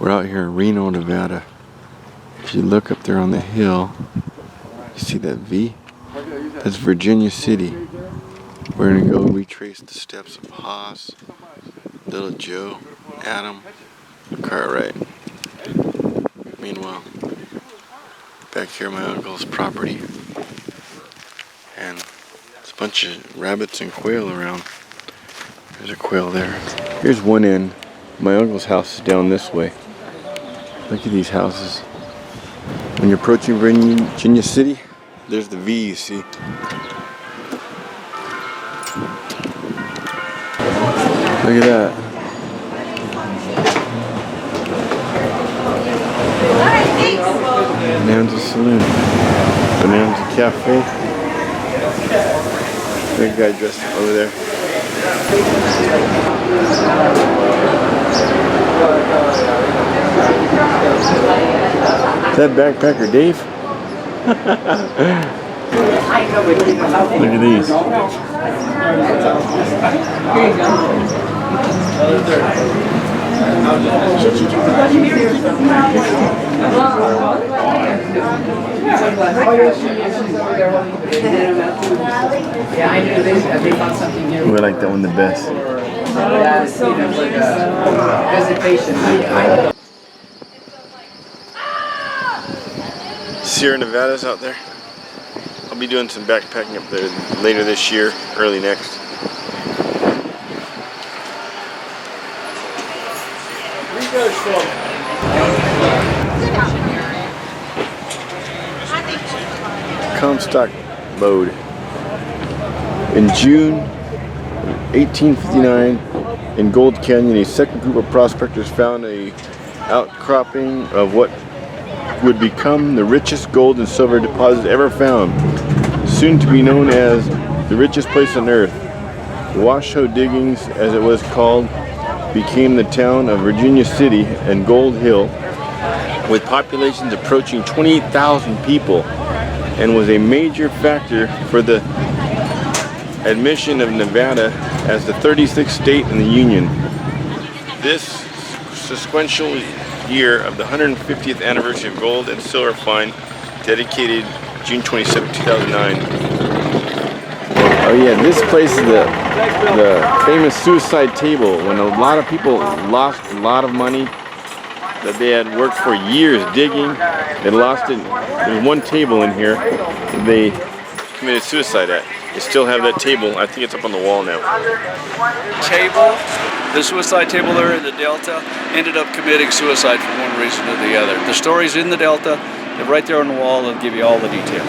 We're out here in Reno, Nevada. If you look up there on the hill, you see that V? That's Virginia City. We're gonna go retrace the steps of Haas, Little Joe, Adam, Cartwright. Meanwhile, back here my uncle's property, and there's a bunch of rabbits and quail around. There's a quail there. Here's one end. My uncle's house is down this way. Look at these houses. When you're approaching Virginia City, there's the V, you see. Look at that. Bonanza Saloon. Bonanza Cafe. Big guy dressed over there. Is that Backpacker Dave? Look at these. We like that one the best. Sierra Nevada's out there. I'll be doing some backpacking up there later this year, early next. Comstock Lode. In June 1859, in Gold Canyon, a second group of prospectors found a outcropping of what would become the richest gold and silver deposit ever found, soon to be known as the richest place on earth. Washoe Diggings, as it was called, became the town of Virginia City and Gold Hill, with populations approaching 28,000 people, and was a major factor for the admission of Nevada as the 36th state in the Union. This sequential year of the 150th anniversary of gold and silver find, dedicated June 27, 2009. Oh yeah, this place is the famous suicide table, when a lot of people lost a lot of money that they had worked for years digging. They lost it. There's one table in here that they committed suicide at. They still have that table. I think it's up on the wall now. Table, the suicide table there in the Delta, ended up committing suicide for one reason or the other. The story's in the Delta. They're right there on the wall. They'll give you all the detail.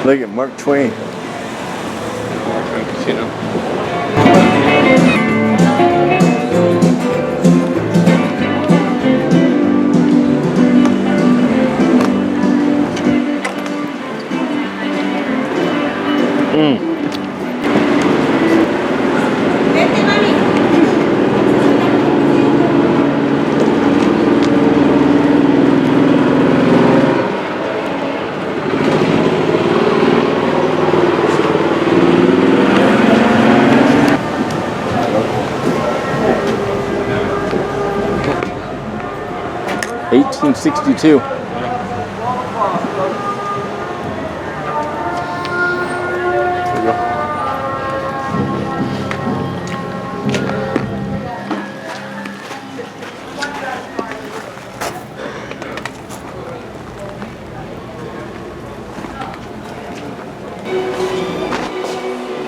Look at Mark Twain. Casino. $1862. There you go.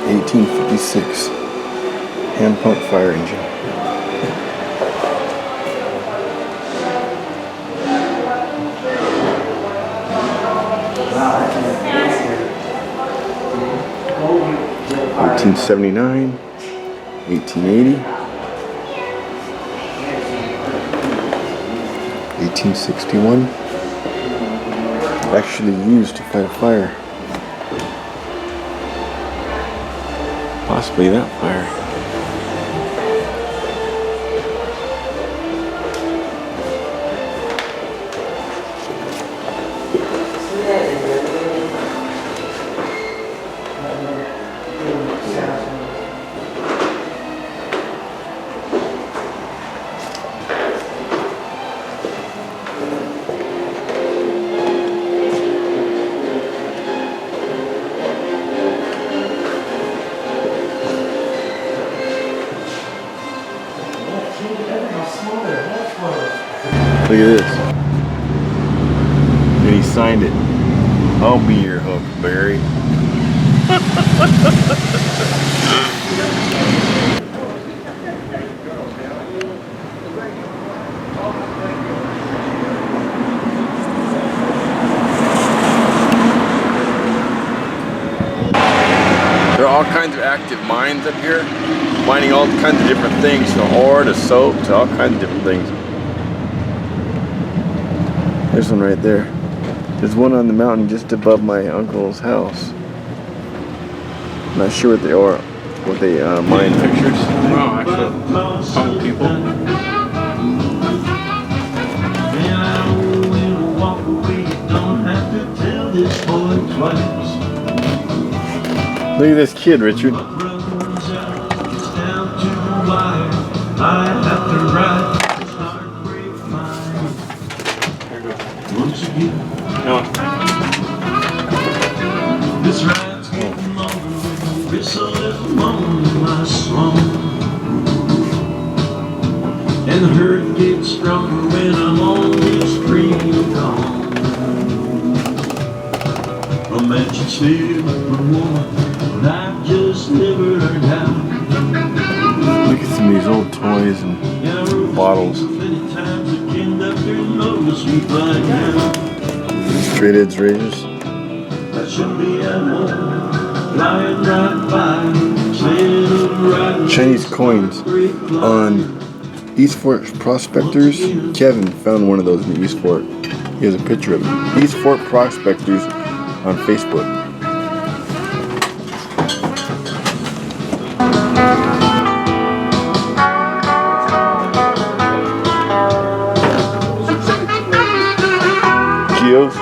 $1856. Hand pump fire engine. $1879, 1880, 1861, actually used to fight a fire. Possibly that fire. Look at this. And he signed it. I'll be your Huckleberry. There are all kinds of active mines up here, mining all kinds of different things, from ore to soap to all kinds of different things. There's one right there. There's one on the mountain just above my uncle's house. Not sure what they are, what they mine. Pictures? Oh, actually, some people. Look at this kid, Richard. No. This ride's getting longer, it's a little lonely, my song. And the hurt gets stronger when I'm on this freedom gone. A mansion filled with woman, life just never learned how. Look at some of these old toys and bottles. Many times the conductor knows we find out. Straight edge razors. That should be at home, lying right by, saying right. Chinese coins on East Fort Prospectors. Kevin found one of those in East Fort. He has a picture of it. East Fort Prospectors on Facebook. Geos.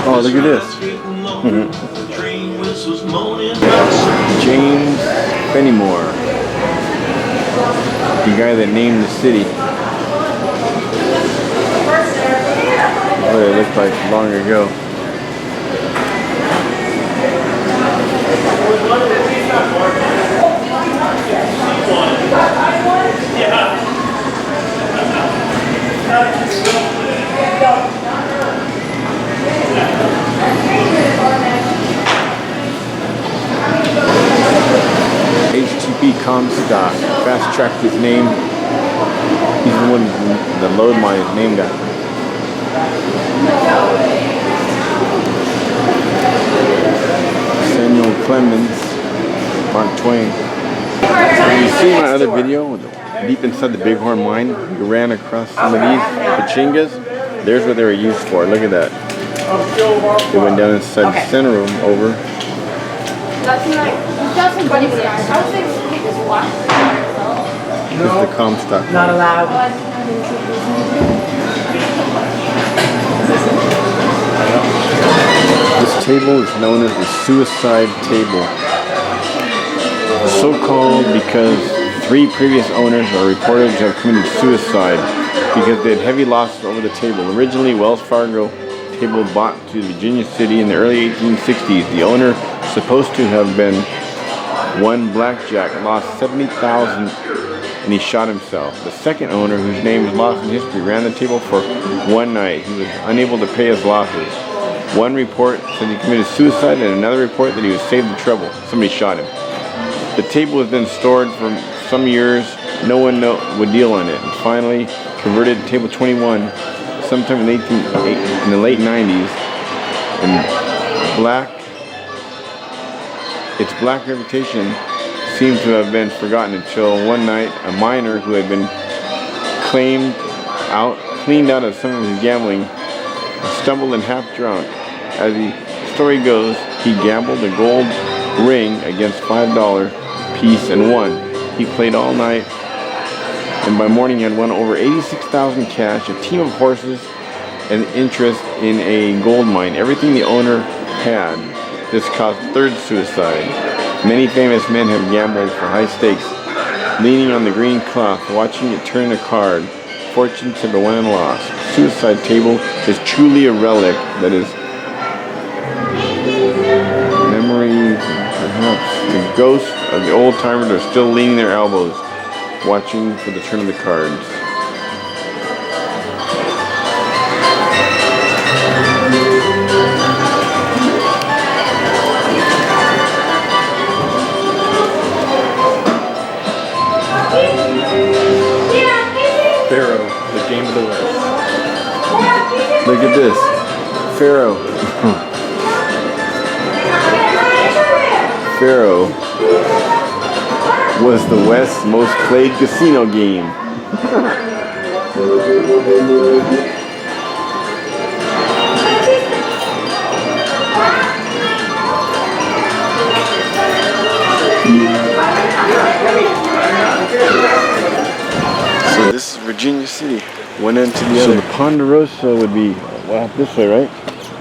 Oh, look at this. James Fenimore, the guy that named the city. What it looked like long ago. HTP Comstock fast-tracked his name. He's the one the Lode mine is named after. Samuel Clemens, Mark Twain. When you see my other video, deep inside the Bighorn mine, we ran across some of these pachingas. There's what they were used for. Look at that. They went down inside the center room over. This is the Comstock. Not allowed. This table is known as the suicide table. So called because 3 previous owners are reported to have committed suicide because they had heavy losses over the table. Originally, Wells Fargo table bought to Virginia City in the early 1860s. The owner, supposed to have been one blackjack, lost $70,000 and he shot himself. The second owner, whose name is lost in history, ran the table for one night. He was unable to pay his losses. One report said he committed suicide and another report that he was saved the trouble. Somebody shot him. The table has been stored for some years. No one would deal on it. And finally converted to table 21 sometime in the late 90s. And its black reputation seemed to have been forgotten until one night a miner who had been cleaned out of some of his gambling stumbled and half drunk. As the story goes, he gambled a gold ring against $5 piece and won. He played all night, and by morning he had won over $86,000 cash, a team of horses, and interest in a gold mine. Everything the owner had. This caused third suicide. Many famous men have gambled for high stakes, leaning on the green cloth, watching it turn a card. Fortunes have been won and lost. Suicide table is truly a relic that is memories, perhaps the ghosts of the old timers are still leaning their elbows, watching for the turn of the cards. this? Faro. Faro was the West's most played casino game. So this is Virginia City, one end to the other. So the Ponderosa would be off this way, right?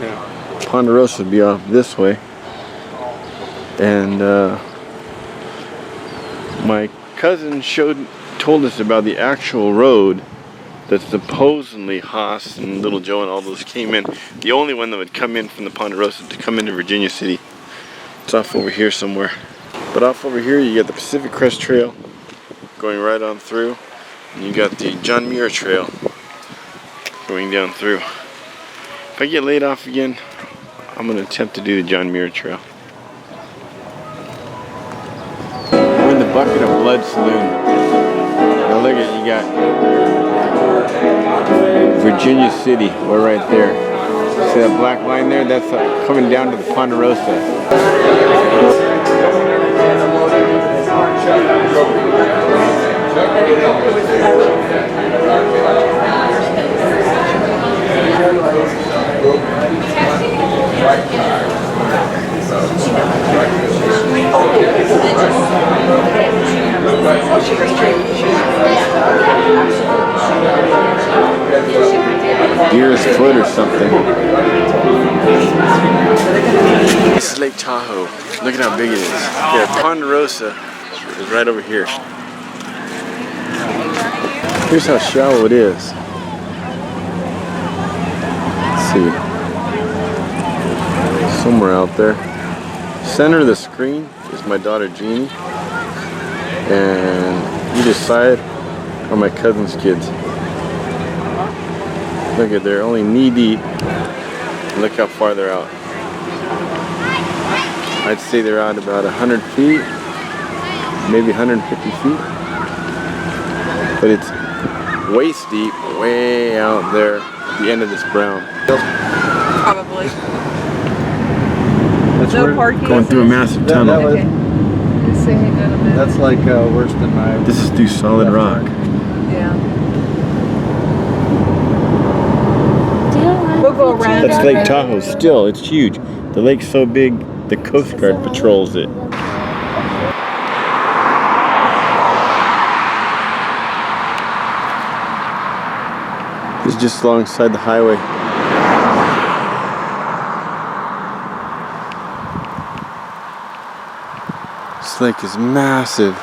Yeah. Ponderosa would be off this way. And my cousin told us about the actual road that supposedly Haas and Little Joe and all those came in. The only one that would come in from the Ponderosa to come into Virginia City. It's off over here somewhere. But off over here you got the Pacific Crest Trail going right on through. And you got the John Muir Trail going down through. If I get laid off again, I'm going to attempt to do the John Muir Trail. We're in the Bucket of Blood Saloon. Now look at, you got Virginia City. We're right there. See that black line there? That's coming down to the Ponderosa. Deer's Foot or something. This is Lake Tahoe. Look at how big it is. Yeah, Ponderosa is right over here. Here's how shallow it is. Let's see. Somewhere out there. Center of the screen is my daughter Jeannie. And either side are my cousin's kids. Look at, they're only knee deep. Look how far they're out. I'd say they're out about 100 feet, maybe 150 feet. But it's waist deep, way out there at the end of this brown. Probably. That's no parking. Going through a massive tunnel. Okay. Just say hang on a minute. That's like worse than my. This is through solid rock. Yeah. We'll go around. That's Lake Tahoe still, it's huge. The lake's so big, the Coast Guard patrols it. It's just alongside the highway. This lake is massive.